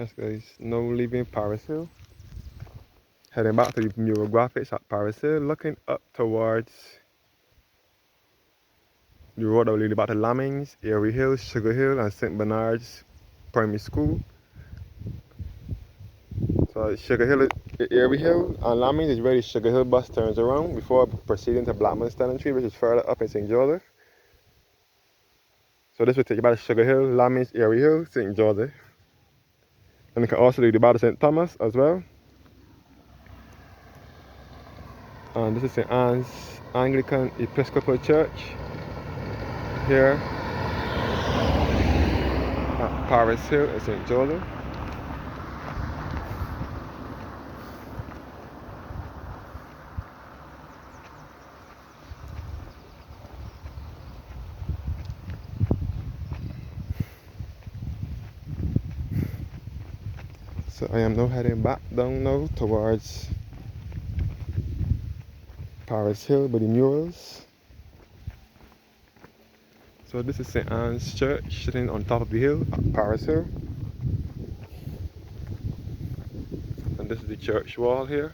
Yes guys, now leaving Parris Hill. Heading back to the mural graphics at Parris Hill, looking up towards the road that will lead back to Lamings, Airy Hill, Sugar Hill and St. Bernard's Primary School. So Sugar Hill, Airy Hill and Lamings is where the Sugar Hill bus turns around before proceeding to Blackman Stanton Tree, which is further up in St. Joseph. So this will take you back to Sugar Hill, Lamings, Airy Hill, St. Joseph. And you can also lead you back to St. Thomas as well. And this is St. Anne's Anglican Episcopal Church here at Parris Hill in St. Joseph. So I am now heading back down now towards Parris Hill by the murals. So this is St. Anne's Church sitting on top of the hill at Parris Hill. And this is the church wall here.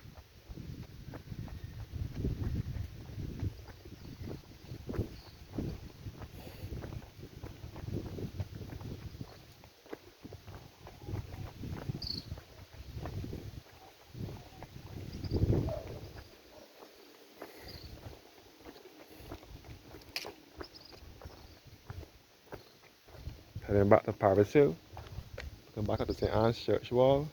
Heading back to Parris Hill. Then back up to St. Anne's Church wall.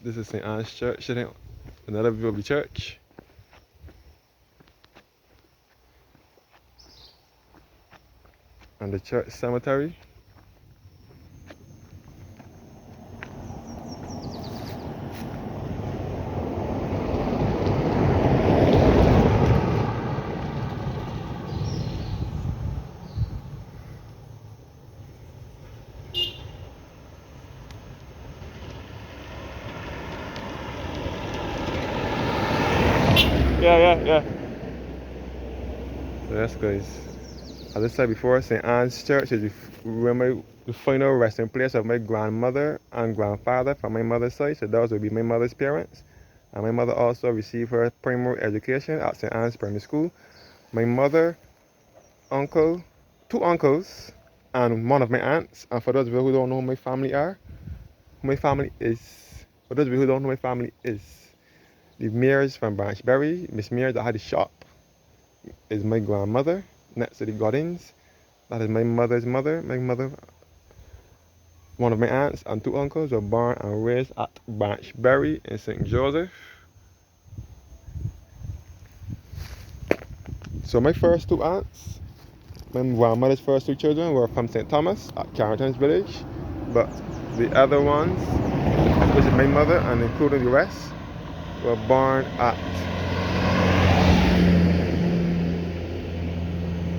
This is St. Anne's Church, sitting another view of the church. And the church cemetery. Yeah. So that's guys. As I said before, St. Anne's Church is the final resting place of my grandmother and grandfather from my mother's side. So those will be my mother's parents. And my mother also received her primary education at St. Anne's Primary School. My mother, uncle, two uncles, and one of my aunts. And for those of you who don't know who my family are, who my family is, for those of you who don't know who my family is, the Mears from Branchbury, Miss Mears that had the shop, is my grandmother. Next to the Goddings, that is my mother's mother. My mother, one of my aunts and two uncles were born and raised at Branchbury in St. Joseph. So my first two aunts, my grandmother's first two children were from St. Thomas at Carrington's Village, but the other ones, which is my mother and including the rest, were born at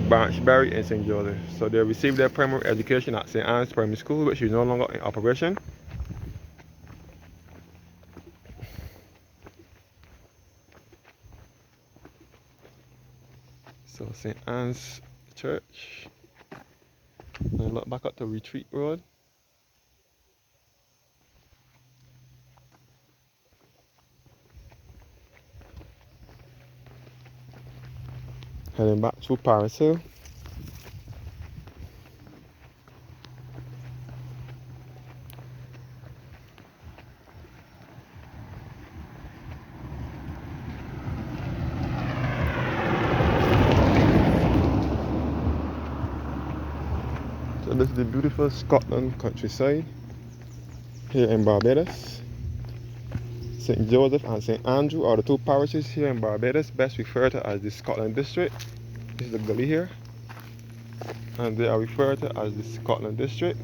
Branchbury in St. Joseph. So they received their primary education at St. Anne's Primary School, which is no longer in operation. So St. Anne's Church. And look back up to Retreat Road. Heading back to Parris Hill. So this is the beautiful Scotland countryside here in Barbados. St. Joseph and St. Andrew are the two parishes here in Barbados, best referred to as the Scotland District. This is the gully here, and they are referred to as the Scotland District.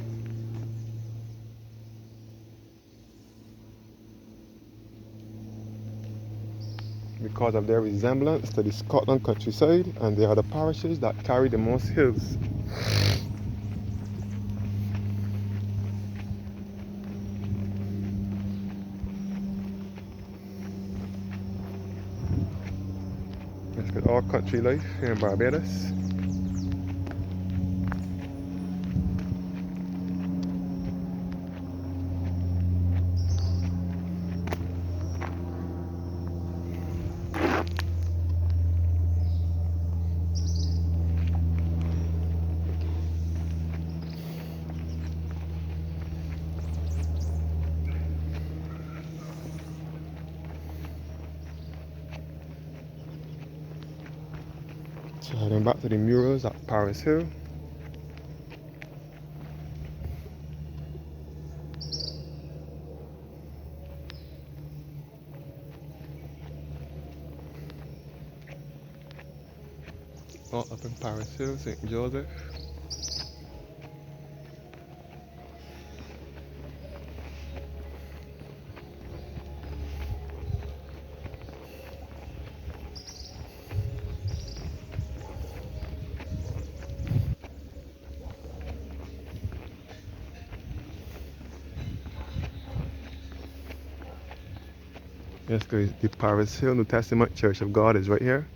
Because of their resemblance to the Scotland countryside, and they are the parishes that carry the most hills. Let's get all country life here in Barbados. So heading back to the murals at Parris Hill. All up in Parris Hill, St. Joseph. Yes, guys, the Parris Hill New Testament Church of God is right here.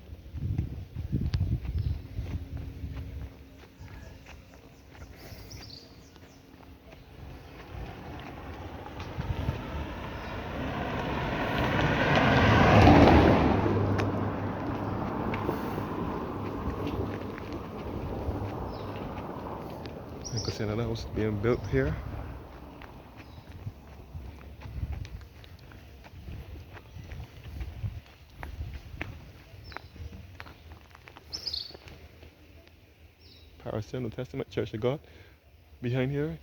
You can see another house being built here. Parris Hill New Testament Church of God. Behind here.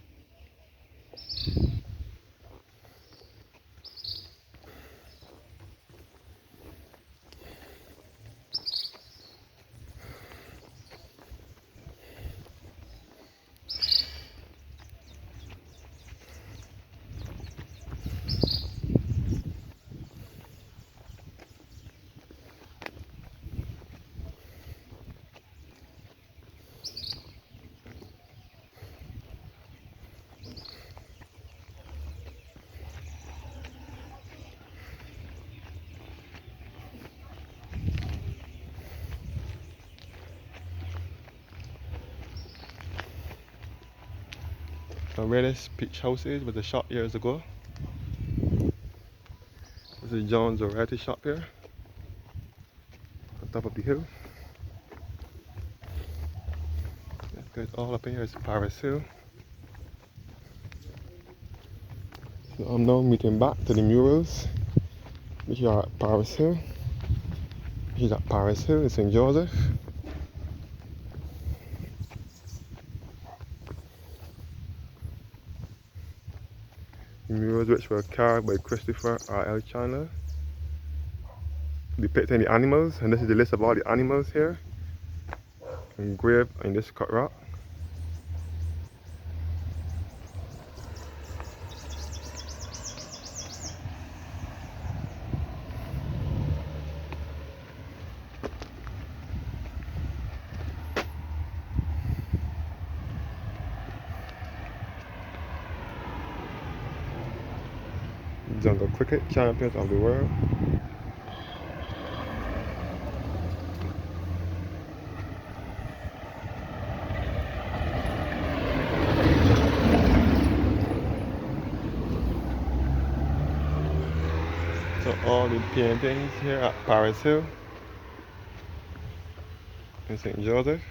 So where this peach house is was a shop years ago. This is John's variety shop here. On top of the hill. Yes, guys, all up in here is Parris Hill. So I'm now meeting back to the murals. Which are at Parris Hill. He's at Parris Hill in St. Joseph. The murals which were carved by Christopher R.L. Chandler, depicting the animals, and this is the list of all the animals here engraved in this cut rock. Jungle cricket champions of the world. So all the paintings here at Parris Hill in St. Joseph.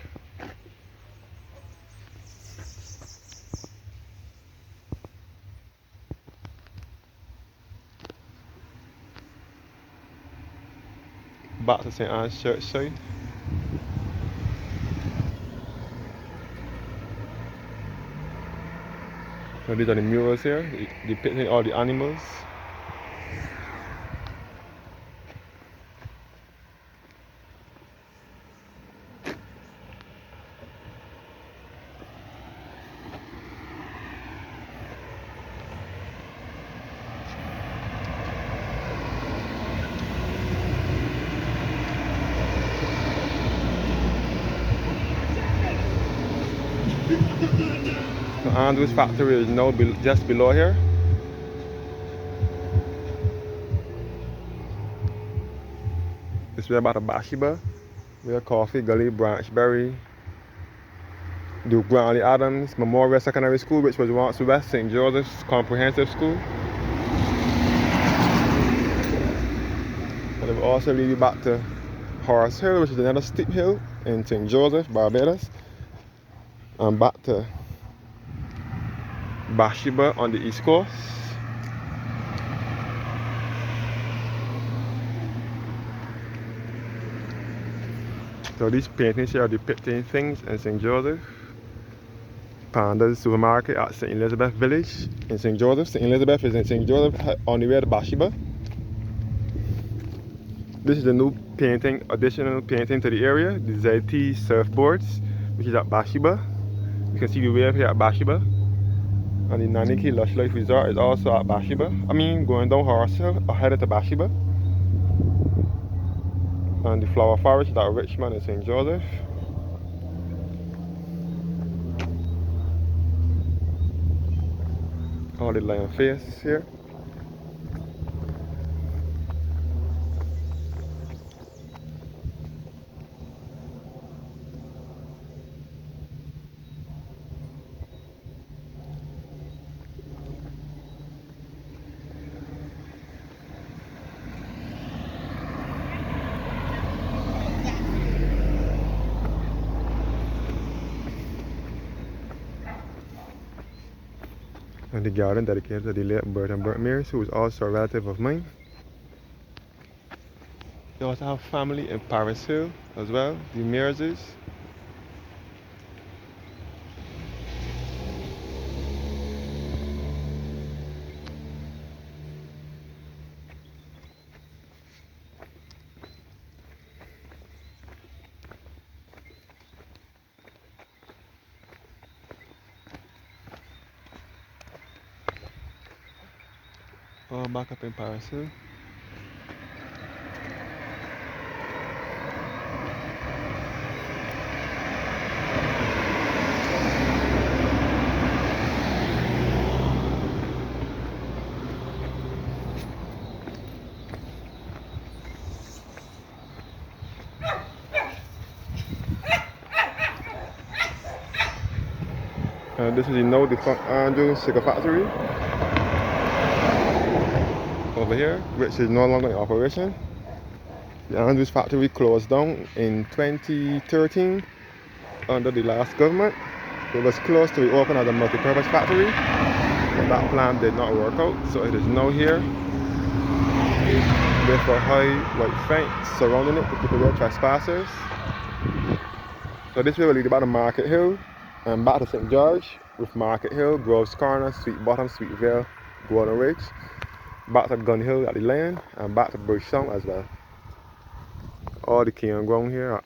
Back to St. Anne's Church side. So these are the murals here, depicting all the animals. Andrew's factory is now just below here. This is about a Bathsheba. We have Coffee Gully, Branchbury, Duke Brownlee Adams Memorial Secondary School, which was once West St. Joseph's Comprehensive School. And it will also lead you back to Parris Hill, which is another steep hill in St. Joseph, Barbados. And back to Bathsheba on the east coast. So these paintings here are depicting things in St. Joseph. Panda's supermarket at St. Elizabeth Village in St. Joseph. St. Elizabeth is in St. Joseph on the way to Bathsheba. This is a new painting, additional painting to the area, the ZT surfboards, which is at Bathsheba. You can see the wave here at Bathsheba. And the Naniki Lush Life Resort is also at Bathsheba. Going down Horse Hill, headed to Bathsheba. And the Flower Forest is at Richmond in St. Joseph. All the lion face here. And the garden dedicated to the late Burton Burt Mears, who is also a relative of mine. They also have family in Parris Hill as well, the Mearses. All back up in Parris Hill. And this is the now defunct Andrew Sugar Factory over here, which is no longer in operation. The Andrews factory closed down in 2013 under the last government. It was close to reopen as a multi-purpose factory, but that plan did not work out, so it is now here with a high white fence surrounding it to keep away trespassers. So this way will lead about to Market Hill and back to St. George, with Market Hill, Groves Corner, Sweet Bottom, Sweet Vale, Golden Ridge, back to Gun Hill at the Lane, and back to Bridgetown as well. All the campground here at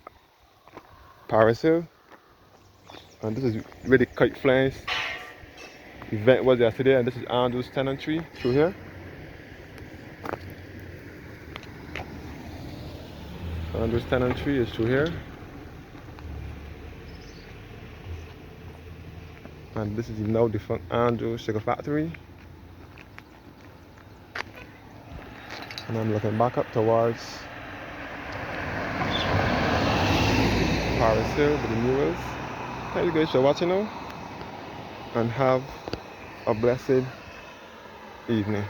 Parris Hill. And this is where the kite flying event was yesterday, and this is Andrew's tenantry through here. Andrew's tenantry is through here. And this is the now defunct Andrew Sugar Factory. And I'm looking back up towards Parris Hill with the murals. Thank you guys for watching now, and have a blessed evening.